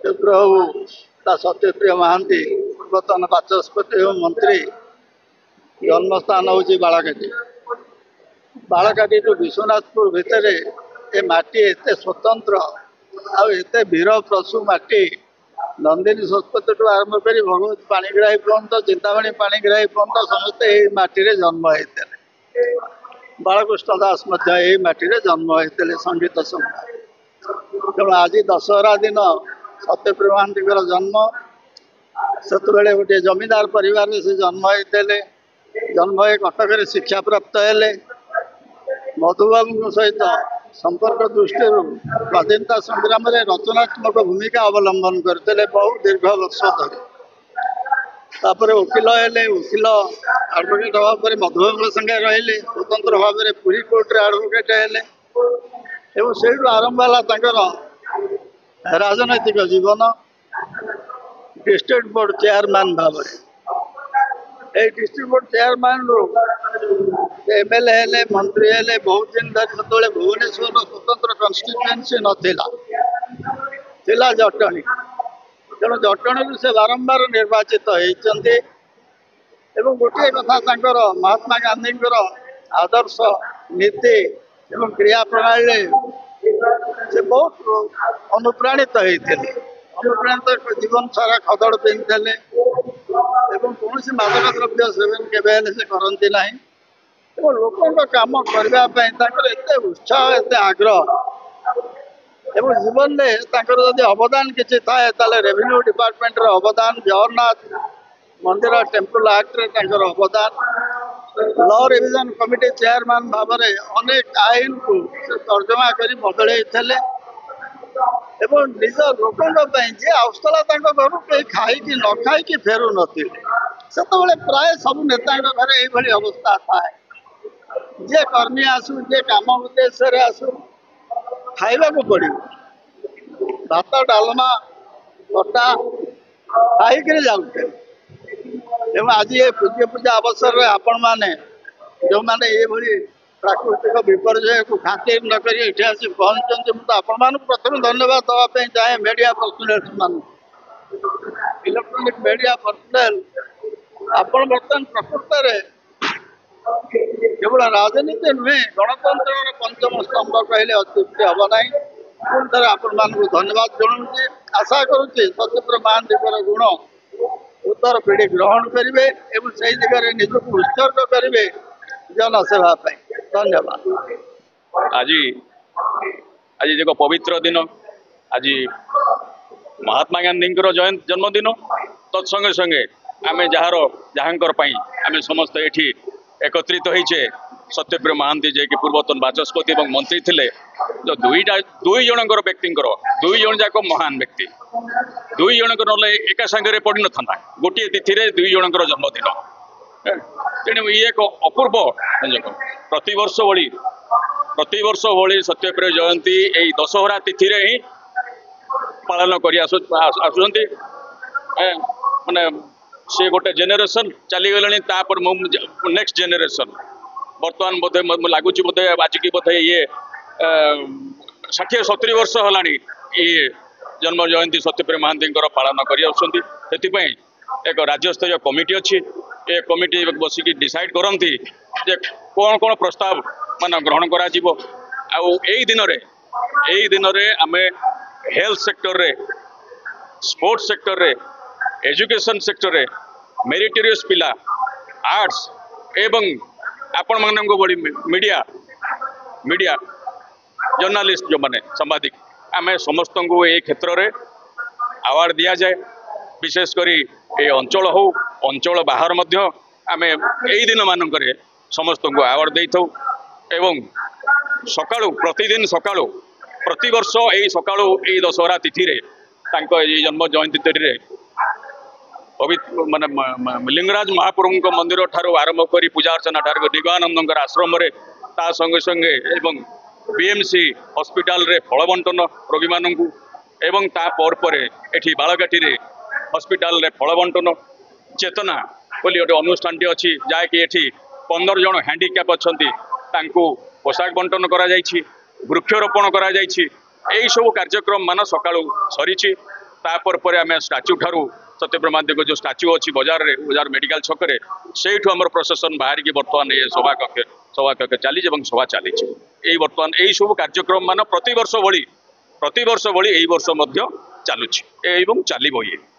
प्रभु ता सत्यप्रिय महांती पूर्वतन बाचस्पति एवं मंत्री जन्मस्थान हूँ बालाघाटी। बालाघाटी टू विश्वनाथपुर भितर ए माटी एत स्वतंत्र आते वीर प्रसु माटी नंदिनी संस्कृति टू आरंभ कर भगवत पाणीग्राही पर्यंत चिंतामणि पाणीग्राही पर्यंत समस्ते यही माटी जन्म होते। बालकृष्ण दास माटी जन्म होते संगीत समय। तेणु आज दशहरा दिन सत्यप्रिय महांती जन्म से गोटे जमींदार परिवार से जन्म होते जन्म हो कटक शिक्षा प्राप्त हेले मधुबाबू सहित संपर्क दृष्टि स्वाधीनता संग्राम में रचनात्मक भूमिका अवलंबन करते बहुत दीर्घ वर्ष धरी। तापर वकिल हेले वकिल एडवोकेट हवा पर मधुबाबू संगे रहिले स्वतंत्र भाव में पुरी कोर्ट एडवोकेट हेले एवं से आरंभ है राजनैतिक जीवन। डिस्ट्रिक्ट बोर्ड चेयरमैन भाव में डिस्ट्रिक्ट बोर्ड चेयरमैन रू एमएलए हेले मंत्री हेले बहुत दिन धरी जो भुवनेश्वर स्वतंत्र कन्स्टिट्युएंसी नाला जटणी तेणु जटणी से बारंबार निर्वाचित होती। गोटे कथा महात्मा गांधी आदर्श नीति एवं क्रिया प्रणाली से बहुत अनुप्राणित होते। अनुप्राणित जीवन सारा खदड़ पिंधे कौन मादक द्रव्य सेवन के से करती ना लोक कम करने एत उत्साह एत आग्रह एवं जीवन में जब अवदान किसी थाए रेवेन्यू डिपार्टमेंट अवदान जगन्नाथ मंदिर टेम्पल एक्ट अवदान लॉ रिविजन कमिटी चेयरमैन भाव में अनेक आईन को तर्जमा कर बदल निज लोक जी आउला घर कहीं खाई न खाई फेरु नी से प्राय सब नेता घर ये अवस्था थाए जे कर्मी आसू जे कम उद्देश्य आसू खाइबा को पड़ो भात डालमा खटा खाई जाऊे। आज ये पूज्य पूजा अवसर में आपण मैंने जो मैंने ये प्राकृतिक विपर्यय को खातिर न कर आसी पहुंचते मुझे आपण प्रथम धन्यवाद दवाई चाहे मीडिया पर्सनाल्स मान इलेक्ट्रोनिक मीडिया पर्सनाल आपण बर्तमान प्रकृत केवल राजनीति नुहे गणतंत्र पंचम स्तंभ कहले अत्युक्ति हम ना। पुणी थे आपण मानक धन्यवाद जनाऊे आशा करुच्चे सत्यप्रिय महांती गुण उत्तर पीढ़ी ग्रहण करेंगे से दिगरे निजक उत्सर्ग करेंगे जनसेवा। धन्यवाद। आज आज जो पवित्र दिन आज महात्मा गांधी जन्मदिन तत्संगे संगे आम जहाँकर आम समस्त ये एकत्रित होइछे सत्यप्रिय महांती जे कि पूर्वतन बाचस्पति और मंत्री थिले जो दुई जनकर व्यक्ति दुई जन जाक महान व्यक्ति दुई जनक ना एका सांगे पड़ ना गोटे तिथि रे दुई जनकर जन्मदिन तेणु ये एक अपूर्व प्रतिवर्ष भली सत्यप्रिय जयंती यही दशहरा तिथि रे ही पालन कर आसुंती माने से गोटे जेनेरेशन चलीगले नेक्स्ट जेनेरेशन बर्तमान बोधे लगुच बोधे आज की बोधे ये 60-70 वर्ष है ये जन्म जयंती सत्यप्रिय महांती पालन कर एक राज्य स्तरीय कमिटी अच्छी ये कमिटी बसिक डिसाइड करती जे कौन कौन प्रस्ताव मान ग्रहण कर दिन रे आमे हेल्थ सेक्टर रे स्पोर्ट्स सेक्टर रे एजुकेशन सेक्टर रे मेरिटोरियस पिला आर्ट्स एवं आपण मानक बड़ी मीडिया जर्नलिस्ट जो माने सांबादिक आमे समस्त को ये क्षेत्र रे अवार्ड दिया जाए। विशेषकर ये अंचल हो अंचल बाहर मध्य आमे यही दिन मानक समस्त को अवार्ड दे था एवं सकाळु प्रतिदिन सकाळु प्रतिवर्ष यही सकाळु यही दशहरा तिथि रे जन्म जयंती तिथि रे माने लिंगराज महाप्रभु मंदिर ठारू आरंभ कर पूजा अर्चना ठार दिगानंद आश्रम ता संगे संगे एवं बीएमसी हॉस्पिटल रे फल बंटन रोगी मानू एवं ता पर एठी बालघाटी रे हॉस्पिटल रे फल बंटन चेतना बोली गोटे अनुष्ठान अच्छी जहाँकि एठी 15 जन हैंडिक्याप अच्छा पोशाक बंटन करा वृक्षरोपण करा सब कार्यक्रम मान सकाळु सरी तापर आम स्टाच्यू ठारू सत्यप्रिय महांती जो स्टाच्यू अच्छी बजार मेडिकल छकरे से प्रशासन बाहर की बर्तमान ये सभा कक्ष चली सभा चली बर्तमान यही सब कार्यक्रम मान प्रतिवर्ष भली यही वर्ष चलुची चलो ये।